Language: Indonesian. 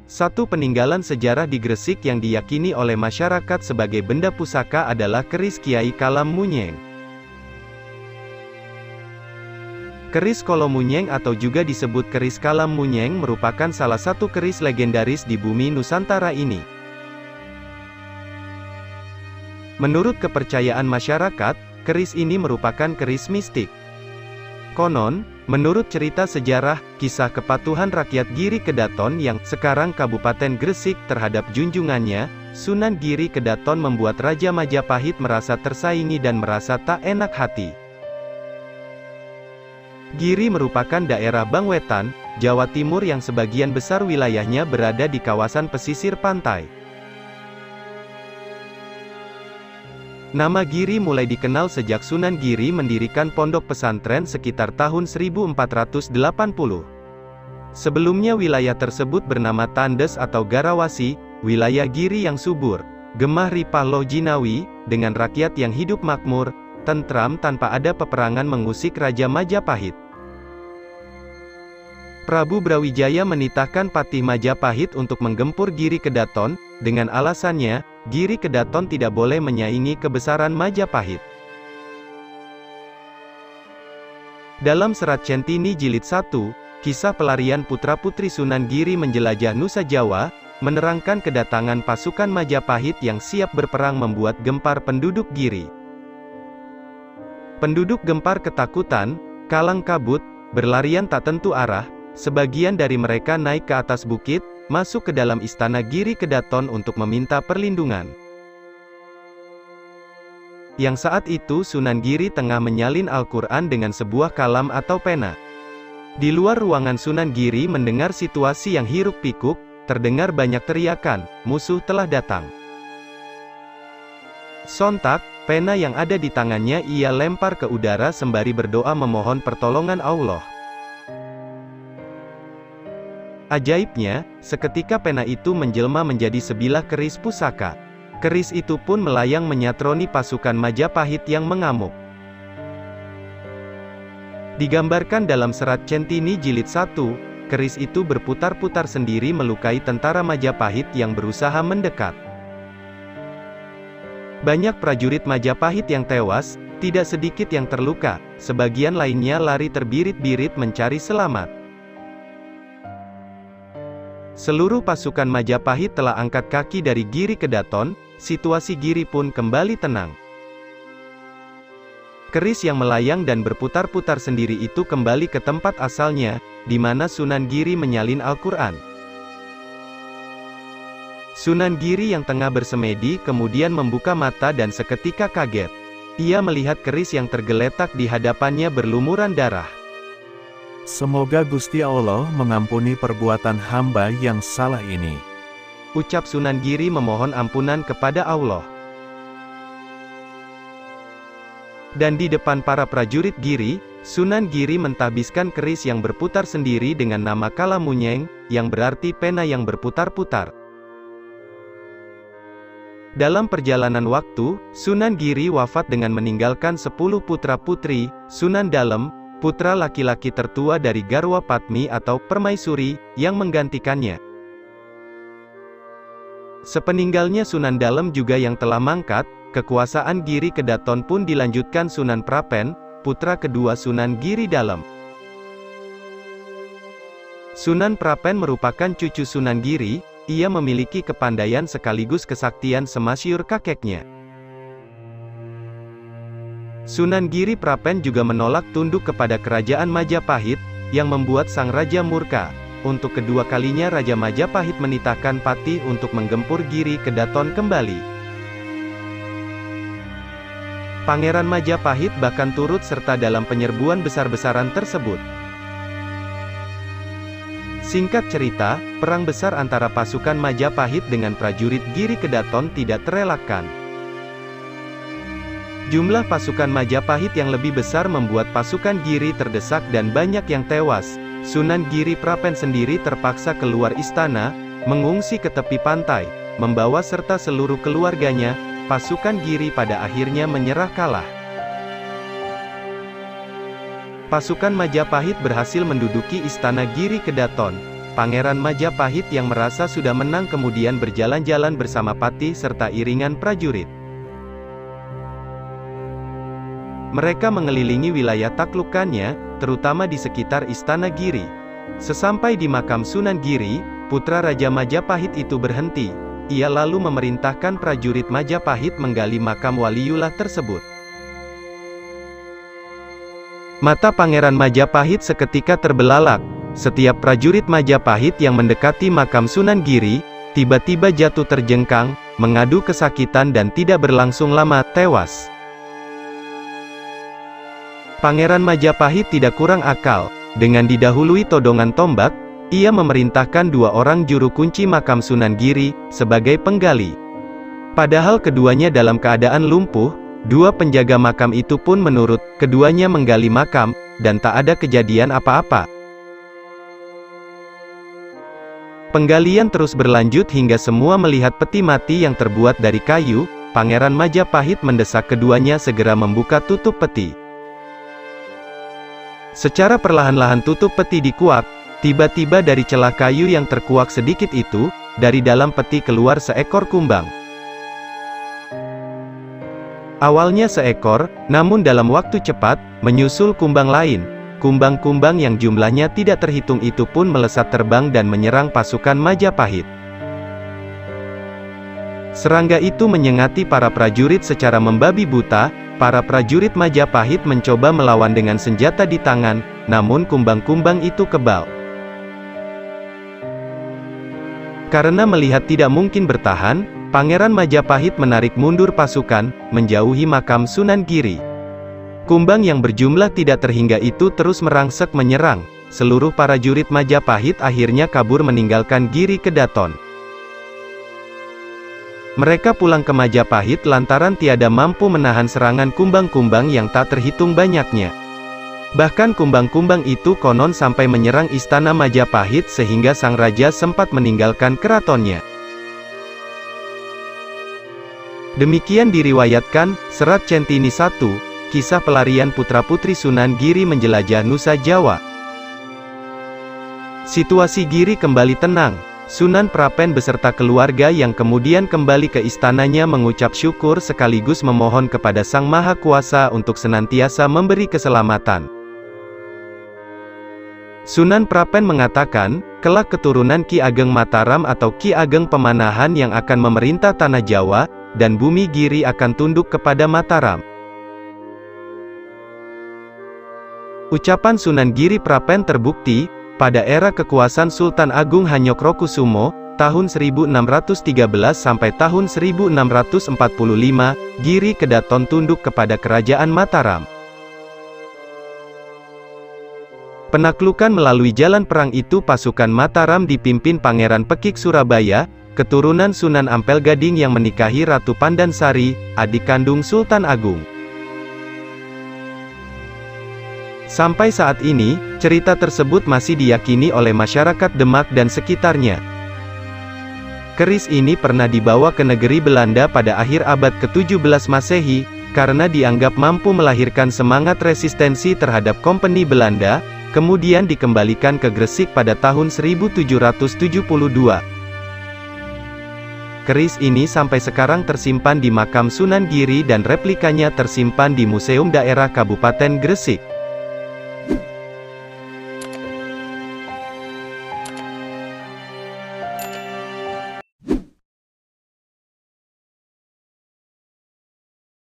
Satu peninggalan sejarah di Gresik yang diyakini oleh masyarakat sebagai benda pusaka adalah keris Kiai Kalamunyeng. Keris Kolomunyeng atau juga disebut keris Kalamunyeng merupakan salah satu keris legendaris di bumi Nusantara ini. Menurut kepercayaan masyarakat, keris ini merupakan keris mistik. Konon, menurut cerita sejarah, kisah kepatuhan rakyat Giri Kedaton yang sekarang Kabupaten Gresik terhadap junjungannya, Sunan Giri Kedaton membuat Raja Majapahit merasa tersaingi dan merasa tak enak hati. Giri merupakan daerah Bangwetan, Jawa Timur yang sebagian besar wilayahnya berada di kawasan pesisir pantai. Nama Giri mulai dikenal sejak Sunan Giri mendirikan pondok pesantren sekitar tahun 1480. Sebelumnya wilayah tersebut bernama Tandes atau Garawasi, wilayah Giri yang subur, gemah ripah Loh Jinawi, dengan rakyat yang hidup makmur, tentram tanpa ada peperangan mengusik Raja Majapahit. Prabu Brawijaya menitahkan Patih Majapahit untuk menggempur Giri Kedaton, dengan alasannya, Giri Kedaton tidak boleh menyaingi kebesaran Majapahit. Dalam Serat Centini Jilid 1, kisah pelarian putra-putri Sunan Giri menjelajah Nusa Jawa, menerangkan kedatangan pasukan Majapahit yang siap berperang membuat gempar penduduk Giri. Penduduk gempar ketakutan, kalang kabut, berlarian tak tentu arah. Sebagian dari mereka naik ke atas bukit, masuk ke dalam istana Giri Kedaton untuk meminta perlindungan. Yang saat itu Sunan Giri tengah menyalin Al-Quran dengan sebuah kalam atau pena. Di luar ruangan Sunan Giri mendengar situasi yang hiruk-pikuk, terdengar banyak teriakan, musuh telah datang. Sontak, pena yang ada di tangannya ia lempar ke udara sembari berdoa memohon pertolongan Allah. Ajaibnya, seketika pena itu menjelma menjadi sebilah keris pusaka. Keris itu pun melayang menyatroni pasukan Majapahit yang mengamuk. Digambarkan dalam Serat Centini Jilid 1, keris itu berputar-putar sendiri melukai tentara Majapahit yang berusaha mendekat. Banyak prajurit Majapahit yang tewas, tidak sedikit yang terluka, sebagian lainnya lari terbirit-birit mencari selamat. Seluruh pasukan Majapahit telah angkat kaki dari Giri Kedaton, situasi Giri pun kembali tenang. Keris yang melayang dan berputar-putar sendiri itu kembali ke tempat asalnya, di mana Sunan Giri menyalin Al-Quran. Sunan Giri yang tengah bersemedi kemudian membuka mata dan seketika kaget. Ia melihat keris yang tergeletak di hadapannya berlumuran darah. Semoga Gusti Allah mengampuni perbuatan hamba yang salah ini. Ucap Sunan Giri memohon ampunan kepada Allah. Dan di depan para prajurit Giri, Sunan Giri mentahbiskan keris yang berputar sendiri dengan nama Kalamunyeng, yang berarti pena yang berputar-putar. Dalam perjalanan waktu, Sunan Giri wafat dengan meninggalkan 10 putra-putri. Sunan Dalem, putra laki-laki tertua dari Garwa Padmi atau Permaisuri, yang menggantikannya. Sepeninggalnya Sunan Dalem juga yang telah mangkat, kekuasaan Giri Kedaton pun dilanjutkan Sunan Prapen, putra kedua Sunan Giri Dalem. Sunan Prapen merupakan cucu Sunan Giri, ia memiliki kepandaian sekaligus kesaktian semasyhur kakeknya. Sunan Giri Prapen juga menolak tunduk kepada kerajaan Majapahit, yang membuat sang raja murka. Untuk kedua kalinya Raja Majapahit menitahkan Patih untuk menggempur Giri Kedaton kembali. Pangeran Majapahit bahkan turut serta dalam penyerbuan besar-besaran tersebut. Singkat cerita, perang besar antara pasukan Majapahit dengan prajurit Giri Kedaton tidak terelakkan. Jumlah pasukan Majapahit yang lebih besar membuat pasukan Giri terdesak dan banyak yang tewas. Sunan Giri Prapen sendiri terpaksa keluar istana, mengungsi ke tepi pantai, membawa serta seluruh keluarganya. Pasukan Giri pada akhirnya menyerah kalah. Pasukan Majapahit berhasil menduduki istana Giri Kedaton. Pangeran Majapahit yang merasa sudah menang kemudian berjalan-jalan bersama patih serta iringan prajurit. Mereka mengelilingi wilayah taklukannya, terutama di sekitar Istana Giri. Sesampai di makam Sunan Giri, putra Raja Majapahit itu berhenti. Ia lalu memerintahkan prajurit Majapahit menggali makam Waliullah tersebut. Mata Pangeran Majapahit seketika terbelalak. Setiap prajurit Majapahit yang mendekati makam Sunan Giri, tiba-tiba jatuh terjengkang, mengadu kesakitan dan tidak berlangsung lama, tewas. Pangeran Majapahit tidak kurang akal. Dengan didahului todongan tombak, ia memerintahkan 2 orang juru kunci makam Sunan Giri, sebagai penggali. Padahal keduanya dalam keadaan lumpuh, 2 penjaga makam itu pun menurut keduanya menggali makam, dan tak ada kejadian apa-apa. Penggalian terus berlanjut hingga semua melihat peti mati yang terbuat dari kayu. Pangeran Majapahit mendesak keduanya segera membuka tutup peti. Secara perlahan-lahan tutup peti dikuak. Tiba-tiba dari celah kayu yang terkuak sedikit itu, dari dalam peti keluar seekor kumbang. Awalnya seekor, namun dalam waktu cepat, menyusul kumbang lain. Kumbang-kumbang yang jumlahnya tidak terhitung itu pun melesat terbang dan menyerang pasukan Majapahit. Serangga itu menyengati para prajurit secara membabi buta. Para prajurit Majapahit mencoba melawan dengan senjata di tangan, namun kumbang-kumbang itu kebal. Karena melihat tidak mungkin bertahan, Pangeran Majapahit menarik mundur pasukan, menjauhi makam Sunan Giri. Kumbang yang berjumlah tidak terhingga itu terus merangsek menyerang. Seluruh prajurit Majapahit akhirnya kabur meninggalkan Giri Kedaton. Mereka pulang ke Majapahit lantaran tiada mampu menahan serangan kumbang-kumbang yang tak terhitung banyaknya. Bahkan kumbang-kumbang itu konon sampai menyerang istana Majapahit sehingga sang raja sempat meninggalkan keratonnya. Demikian diriwayatkan, Serat Centini I, Kisah Pelarian Putra-Putri Sunan Giri Menjelajah Nusa Jawa. Situasi Giri kembali tenang. Sunan Prapen beserta keluarga yang kemudian kembali ke istananya mengucap syukur sekaligus memohon kepada Sang Maha Kuasa untuk senantiasa memberi keselamatan. Sunan Prapen mengatakan, kelak keturunan Ki Ageng Mataram atau Ki Ageng Pemanahan yang akan memerintah tanah Jawa, dan bumi Giri akan tunduk kepada Mataram. Ucapan Sunan Giri Prapen terbukti, pada era kekuasaan Sultan Agung Hanyokrokusumo, tahun 1613 sampai tahun 1645, Giri Kedaton tunduk kepada Kerajaan Mataram. Penaklukan melalui jalan perang itu pasukan Mataram dipimpin Pangeran Pekik Surabaya, keturunan Sunan Ampel Gading yang menikahi Ratu Pandansari, adik kandung Sultan Agung. Sampai saat ini, cerita tersebut masih diyakini oleh masyarakat Demak dan sekitarnya. Keris ini pernah dibawa ke negeri Belanda pada akhir abad ke-17 Masehi, karena dianggap mampu melahirkan semangat resistensi terhadap Kompeni Belanda, kemudian dikembalikan ke Gresik pada tahun 1772. Keris ini sampai sekarang tersimpan di makam Sunan Giri dan replikanya tersimpan di Museum Daerah Kabupaten Gresik.